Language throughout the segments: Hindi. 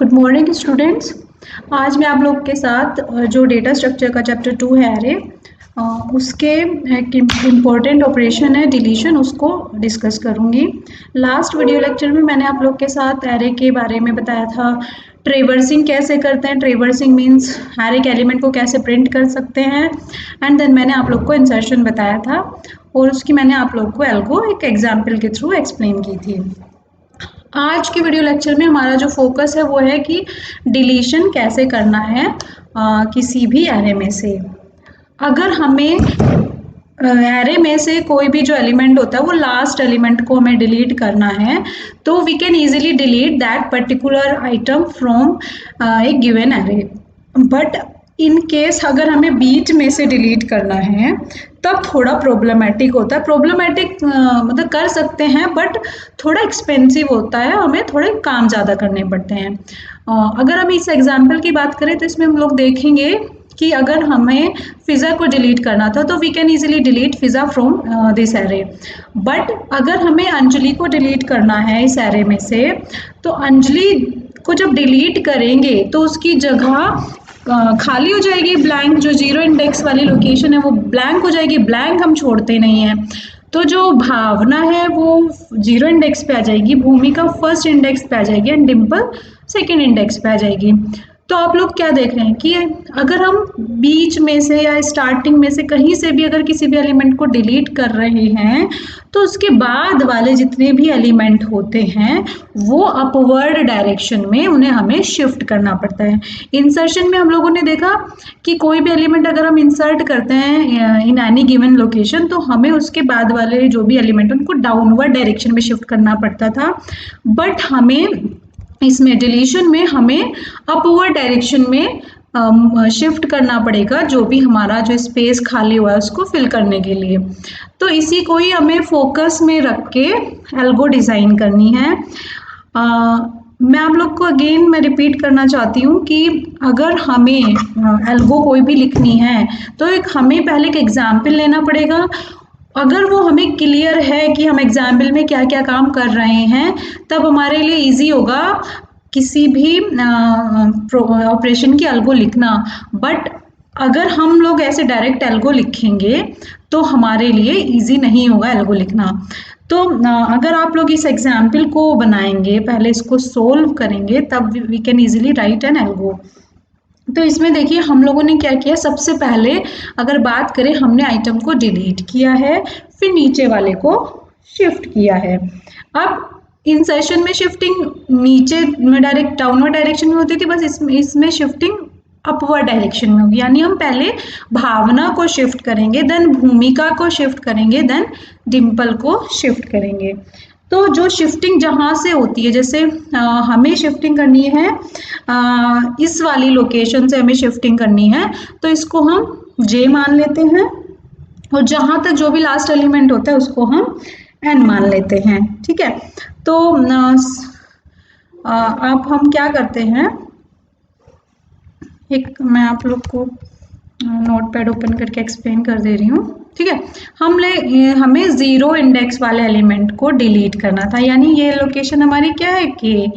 Good morning students. आज मैं आप लोग के साथ जो डेटा स्ट्रक्चर का चैप्टर 2 है एरे, उसके एक इम्पॉर्टेंट ऑपरेशन है डिलीशन, उसको डिस्कस करूंगी। लास्ट वीडियो लेक्चर में मैंने आप लोग के साथ एरे के बारे में बताया था, ट्रेवर्सिंग कैसे करते हैं। ट्रेवर्सिंग मीन्स एरे के एलिमेंट को कैसे प्रिंट कर सकते हैं। एंड देन मैंने आप लोग को इंसर्शन बताया था और उसकी मैंने आप लोग को एल्गो एक एग्जाम्पल के थ्रू एक्सप्लेन की थी। आज के वीडियो लेक्चर में हमारा जो फोकस है वो है कि डिलीशन कैसे करना है किसी भी एरे में से। अगर हमें एरे में से कोई भी जो एलिमेंट होता है वो लास्ट एलिमेंट को हमें डिलीट करना है, तो we can easily delete that particular item from a given array. But in case अगर हमें बीच में से डिलीट करना है तब थोड़ा प्रॉब्लमेटिक होता है। प्रॉब्लमेटिक मतलब कर सकते हैं बट थोड़ा एक्सपेंसिव होता है, हमें थोड़े काम ज़्यादा करने पड़ते हैं। अगर हम इस एग्जाम्पल की बात करें तो इसमें हम लोग देखेंगे कि अगर हमें फिज़ा को डिलीट करना था तो we can easily delete Fiza from this array. But अगर हमें अंजलि को डिलीट करना है इस एरे में से, तो अंजलि को जब डिलीट करेंगे तो उसकी जगह खाली हो जाएगी, ब्लैंक जो जीरो इंडेक्स वाली लोकेशन है वो ब्लैंक हो जाएगी। ब्लैंक हम छोड़ते नहीं हैं, तो जो भावना है वो जीरो इंडेक्स पे आ जाएगी, भूमिका फर्स्ट इंडेक्स पे आ जाएगी एंड डिम्पल सेकंड इंडेक्स पे आ जाएगी। तो आप लोग क्या देख रहे हैं कि अगर हम बीच में से या स्टार्टिंग में से कहीं से भी अगर किसी भी एलिमेंट को डिलीट कर रहे हैं तो उसके बाद वाले जितने भी एलिमेंट होते हैं वो अपवर्ड डायरेक्शन में उन्हें हमें शिफ्ट करना पड़ता है। इंसर्शन में हम लोगों ने देखा कि कोई भी एलिमेंट अगर हम इंसर्ट करते हैं इन एनी गिवन लोकेशन तो हमें उसके बाद वाले जो भी एलिमेंट उनको डाउनवर्ड डायरेक्शन में शिफ्ट करना पड़ता था। बट हमें इसमें डिलीशन में हमें अपवर्ड डायरेक्शन में शिफ्ट करना पड़ेगा, जो भी हमारा जो स्पेस खाली हुआ है उसको फिल करने के लिए। तो इसी को ही हमें फोकस में रख के एल्गो डिज़ाइन करनी है। मैं आप लोग को अगेन मैं रिपीट करना चाहती हूँ कि अगर हमें एल्गो कोई भी लिखनी है तो एक हमें पहले एक एग्जाम्पल लेना पड़ेगा। अगर वो हमें क्लियर है कि हम एग्जाम्पल में क्या क्या काम कर रहे हैं तब हमारे लिए इजी होगा किसी भी ऑपरेशन की एल्गो लिखना। बट अगर हम लोग ऐसे डायरेक्ट एल्गो लिखेंगे तो हमारे लिए इजी नहीं होगा एल्गो लिखना। तो अगर आप लोग इस एग्जाम्पल को बनाएंगे, पहले इसको सोल्व करेंगे, तब we can easily write an algo. तो इसमें देखिए हम लोगों ने क्या किया, सबसे पहले अगर बात करें हमने आइटम को डिलीट किया है, फिर नीचे वाले को शिफ्ट किया है। अब इंसर्शन में शिफ्टिंग नीचे में डायरेक्ट डाउनवर्ड डायरेक्शन में होती थी, बस इसमें शिफ्टिंग अपवर्ड डायरेक्शन में होगी। यानी हम पहले भावना को शिफ्ट करेंगे, देन भूमिका को शिफ्ट करेंगे, देन डिम्पल को शिफ्ट करेंगे। तो जो शिफ्टिंग जहाँ से होती है, जैसे हमें शिफ्टिंग करनी है इस वाली लोकेशन से हमें शिफ्टिंग करनी है, तो इसको हम जे मान लेते हैं और जहाँ तक जो भी लास्ट एलिमेंट होता है उसको हम एन मान लेते हैं। ठीक है, तो अब हम क्या करते हैं, एक मैं आप लोग को नोटपैड ओपन करके एक्सप्लेन कर दे रही हूँ। ठीक है, हमें जीरो इंडेक्स वाले एलिमेंट को डिलीट करना था, यानी ये लोकेशन हमारी क्या है कि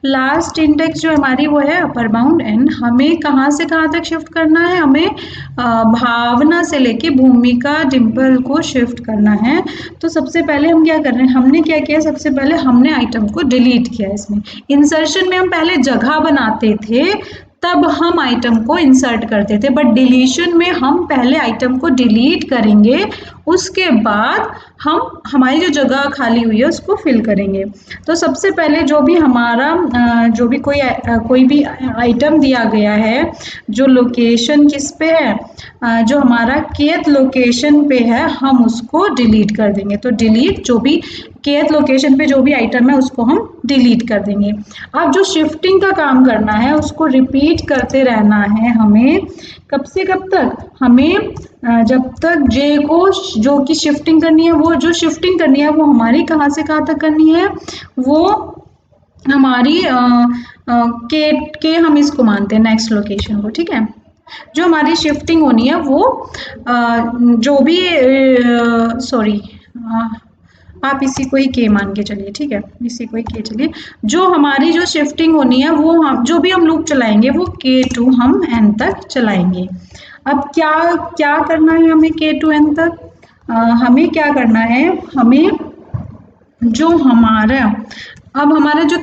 लास्ट इंडेक्स जो हमारी वो है अपर बाउंड एन। हमें कहाँ से कहाँ तक शिफ्ट करना है, हमें भावना से लेके भूमिका डिम्पल को शिफ्ट करना है। तो सबसे पहले हम क्या कर रहे हैं, हमने क्या किया, सबसे पहले हमने आइटम को डिलीट किया। इसमें इंसर्शन में हम पहले जगह बनाते थे तब हम आइटम को इंसर्ट करते थे, बट डिलीशन में हम पहले आइटम को डिलीट करेंगे, उसके बाद हम हमारी जो जगह खाली हुई है उसको फिल करेंगे। तो सबसे पहले जो भी हमारा जो भी कोई भी आइटम दिया गया है जो लोकेशन किस पे है, जो हमारा kth लोकेशन पे है, हम उसको डिलीट कर देंगे। तो डिलीट जो भी kth लोकेशन पे जो भी आइटम है उसको हम डिलीट कर देंगे। अब जो शिफ्टिंग का काम करना है उसको रिपीट करते रहना है हमें, कब से कब तक, हमें जब तक जे को जो कि शिफ्टिंग करनी है, वो जो शिफ्टिंग करनी है वो हमारी कहाँ से कहाँ तक करनी है, वो हमारी के हम इसको मानते हैं नेक्स्ट लोकेशन को। ठीक है, जो हमारी शिफ्टिंग होनी है वो जो भी आप इसी को ही k मान के चलिए, ठीक है, इसी को ही k चलिए। जो हमारी जो शिफ्टिंग होनी है वो हम जो भी हम लूप चलाएंगे वो k टू हम n तक चलाएंगे। अब क्या क्या करना है हमें k टू n तक? हमें क्या करना है, हमें जो हमारा अब हमारा जो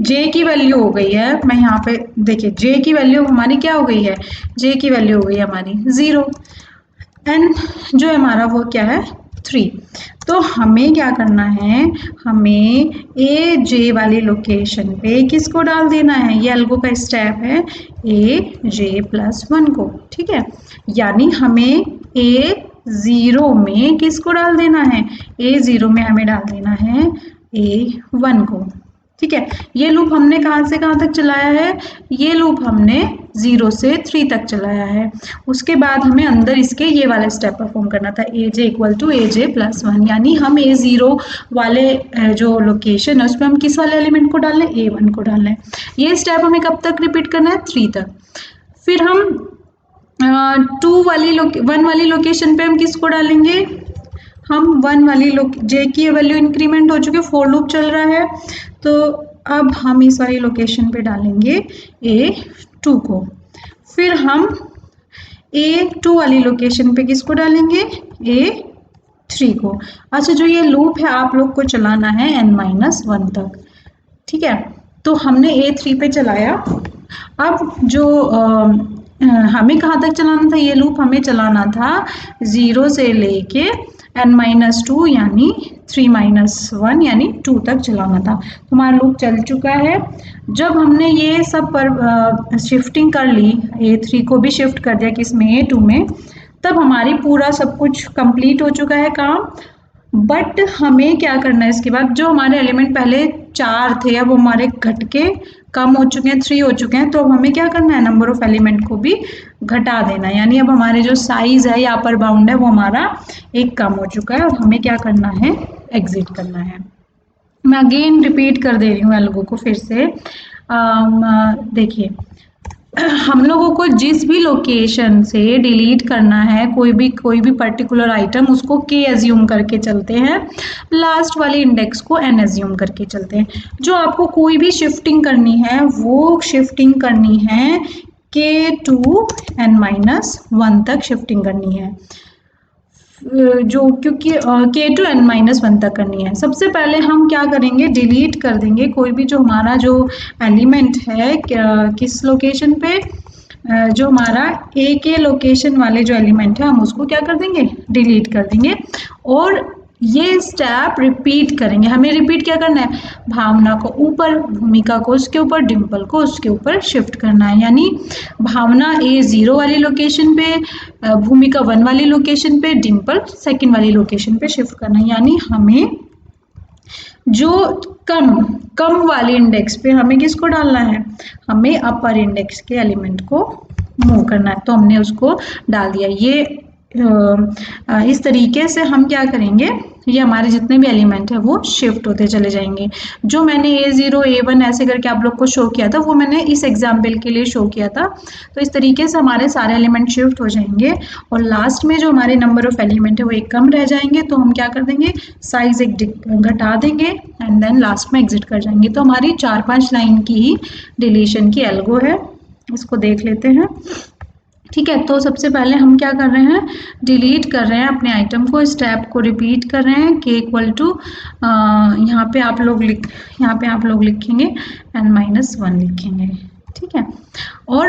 j की वैल्यू हो गई है, मैं यहाँ पे देखिए j की वैल्यू हमारी क्या हो गई है, j की वैल्यू हो गई है हमारी 0, n जो है हमारा वो क्या है 3। तो हमें क्या करना है, हमें ए जे वाली लोकेशन पे किसको डाल देना है, ये एल्गो का स्टेप है ए जे प्लस 1 को, ठीक है। यानी हमें ए ज़ीरो में किसको डाल देना है, ए ज़ीरो में हमें डाल देना है ए 1 को, ठीक है। ये लूप हमने कहाँ से कहाँ तक चलाया है, ये लूप हमने 0 से 3 तक चलाया है। उसके बाद हमें अंदर इसके ये वाला स्टेप परफॉर्म करना था, A J equal to A J plus 1, यानी हम ए ज़ीरो वाले जो लोकेशन है उसमें हम किस वाले एलिमेंट को डाल लें, ए 1 को डाल लें। ये स्टेप हमें कब तक रिपीट करना है, 3 तक। फिर हम 1 वाली लोकेशन पे हम किसको डालेंगे, हम 1 वाली जे की वैल्यू इंक्रीमेंट हो चुकी है, फोर लूप चल रहा है, तो अब हम इस वाली लोकेशन पे डालेंगे A2 को। फिर हम A2 वाली लोकेशन पे किसको डालेंगे, A3 को। अच्छा, जो ये लूप है आप लोग को चलाना है n-1 तक, ठीक है। तो हमने A3 पे चलाया। अब जो हमें कहाँ तक चलाना था, ये लूप हमें चलाना था 0 से लेके n-2 यानी 3-1 यानी 2 तक चलाना था। तो हमारा लूप चल चुका है। जब हमने ये सब पर शिफ्टिंग कर ली, A3 को भी शिफ्ट कर दिया किस में, A2 में, तब हमारी पूरा सब कुछ कंप्लीट हो चुका है काम। बट हमें क्या करना है इसके बाद, जो हमारे एलिमेंट पहले 4 थे अब हमारे घट के कम हो चुके हैं, 3 हो चुके हैं, तो हमें क्या करना है, नंबर ऑफ एलिमेंट को भी घटा देना है। यानी अब हमारे जो साइज है या अपर बाउंड है वो हमारा एक कम हो चुका है और हमें क्या करना है, एग्जिट करना है। मैं अगेन रिपीट कर दे रही हूँ एल्गो को फिर से। देखिए, हम लोगों को जिस भी लोकेशन से डिलीट करना है कोई भी पर्टिकुलर आइटम, उसको k एज्यूम करके चलते हैं, लास्ट वाले इंडेक्स को n एज्यूम करके चलते हैं। जो आपको कोई भी शिफ्टिंग करनी है वो शिफ्टिंग करनी है k टू n-1 तक शिफ्टिंग करनी है, जो क्योंकि k टू n-1 तक करनी है। सबसे पहले हम क्या करेंगे, डिलीट कर देंगे कोई भी जो हमारा जो एलिमेंट है किस लोकेशन पे, जो हमारा a के लोकेशन वाले जो एलिमेंट है हम उसको क्या कर देंगे, डिलीट कर देंगे। और ये स्टेप रिपीट करेंगे। हमें रिपीट क्या करना है, भावना को ऊपर, भूमिका को उसके ऊपर, डिम्पल को उसके ऊपर शिफ्ट करना है। यानी भावना A0 वाली लोकेशन पे, भूमिका 1 वाली लोकेशन पे, डिम्पल 2nd वाली लोकेशन पे शिफ्ट करना है। यानी हमें जो कम वाले इंडेक्स पे हमें किसको डालना है, हमें अपर इंडेक्स के एलिमेंट को मूव करना है, तो हमने उसको डाल दिया। ये इस तरीके से हम क्या करेंगे, ये हमारे जितने भी एलिमेंट है वो शिफ्ट होते चले जाएंगे। जो मैंने A0 A1 ऐसे करके आप लोग को शो किया था वो मैंने इस एग्जाम्पल के लिए शो किया था। तो इस तरीके से हमारे सारे एलिमेंट शिफ्ट हो जाएंगे और लास्ट में जो हमारे नंबर ऑफ एलिमेंट है वो एक कम रह जाएंगे, तो हम क्या कर देंगे, साइज एक घटा देंगे एंड देन लास्ट में एग्जिट कर जाएंगे। तो हमारी 4-5 लाइन की ही डिलीशन की एल्गो है, इसको देख लेते हैं। ठीक है, तो सबसे पहले हम क्या कर रहे हैं, डिलीट कर रहे हैं अपने आइटम को, स्टेप को रिपीट कर रहे हैं k इक्वल टू यहाँ पे आप लोग लिखेंगे n-1 लिखेंगे, ठीक है। और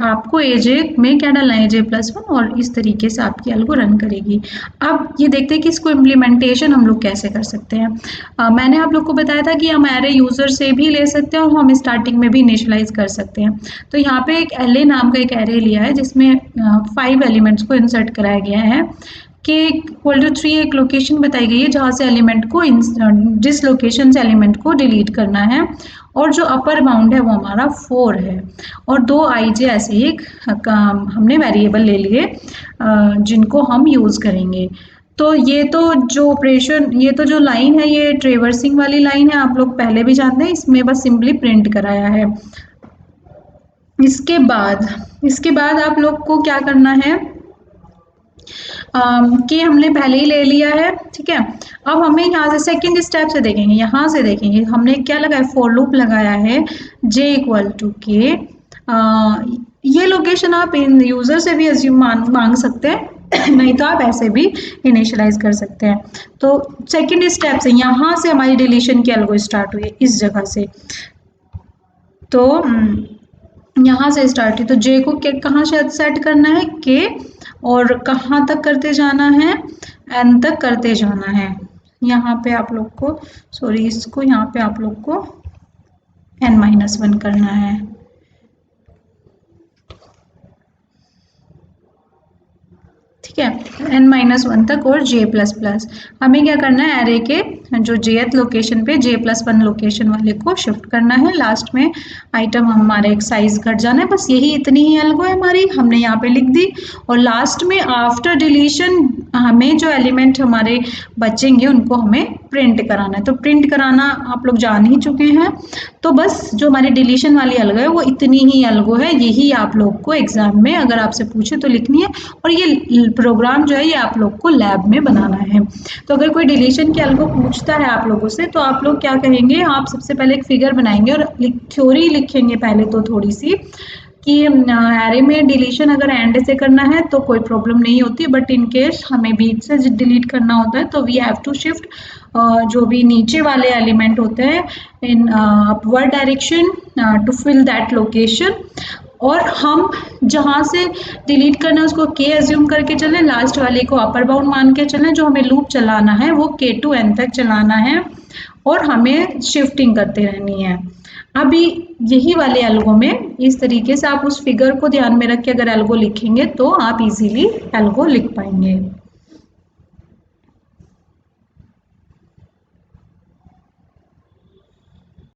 आपको AJ में क्या डालना है, AJ+1, और इस तरीके से आपकी एल्गो रन करेगी। अब ये देखते हैं कि इसको इम्प्लीमेंटेशन हम लोग कैसे कर सकते हैं। मैंने आप लोग को बताया था कि हम एरे यूज़र से भी ले सकते हैं और हम स्टार्टिंग में भी इनिशियलाइज कर सकते हैं। तो यहाँ पे एक LA नाम का एक एरे लिया है जिसमें 5 एलिमेंट्स को इंसर्ट कराया गया है। k इक्वल टू 3 एक लोकेशन बताई गई है जहाँ से एलिमेंट को जिस लोकेशन से एलिमेंट को डिलीट करना है, और जो अपर बाउंड है वो हमारा 4 है, और 2 IJ ऐसे ही हमने वेरिएबल ले लिए जिनको हम यूज़ करेंगे। तो ये तो जो ऑपरेशन, ये तो जो लाइन है ये ट्रेवर्सिंग वाली लाइन है, आप लोग पहले भी जानते हैं, इसमें बस सिंपली प्रिंट कराया है। इसके बाद आप लोग को क्या करना है, कि हमने पहले ही ले लिया है, ठीक है। अब हमें यहाँ से सेकंड स्टेप से देखेंगे, यहाँ से देखेंगे हमने क्या लगाया, फॉर लूप लगाया है j इक्वल टू के। ये लोकेशन आप इन यूजर से भी अज्यूम मांग सकते हैं नहीं तो आप ऐसे भी इनिशियलाइज कर सकते हैं। तो सेकंड स्टेप से यहाँ से हमारी डिलीशन की एल्गो स्टार्ट हुई है इस जगह से, तो यहाँ से स्टार्ट हुई, तो जे को कहाँ से सेट करना है, के, और कहाँ तक करते जाना है, एन तक करते जाना है। यहाँ पे आप लोग को सॉरी इसको यहाँ पे आप लोग को n-1 करना है, ठीक है, n-1 तक और j++। हमें क्या करना है, एरे के जो jth लोकेशन पे j+1 लोकेशन वाले को शिफ्ट करना है। लास्ट में आइटम हमारे एक साइज घट जाना है, बस यही इतनी ही एल्गो है हमारी, हमने यहाँ पे लिख दी। और लास्ट में आफ्टर डिलीशन हमें जो एलिमेंट हमारे बचेंगे उनको हमें प्रिंट कराना है। तो प्रिंट कराना आप लोग जान ही चुके हैं, तो बस जो हमारी डिलीशन वाली एल्गो है वो इतनी ही एल्गो है, यही आप लोग को एग्जाम में अगर आपसे पूछे तो लिखनी है। और ये प्रोग्राम जो है ये आप लोग को लैब में बनाना है। तो अगर कोई डिलीशन की एल्गो पूछता है आप लोगों से तो आप लोग क्या करेंगे, आप सबसे पहले एक फिगर बनाएंगे और थ्योरी लिखेंगे पहले तो थोड़ी सी, कि एरे में डिलीशन अगर एंड से करना है तो कोई प्रॉब्लम नहीं होती, बट इन केस हमें बीच से डिलीट करना होता है तो वी हैव टू शिफ्ट जो भी नीचे वाले एलिमेंट होते हैं in upward direction to fill that location. और हम जहाँ से डिलीट करना है उसको के एज्यूम करके चलें, लास्ट वाले को अपर बाउंड मान के चलें। जो हमें लूप चलाना है वो k to n तक चलाना है और हमें शिफ्टिंग करते रहनी है। अभी यही वाले एल्गो में इस तरीके से आप उस फिगर को ध्यान में रख के अगर एल्गो लिखेंगे तो आप इजीली एल्गो लिख पाएंगे।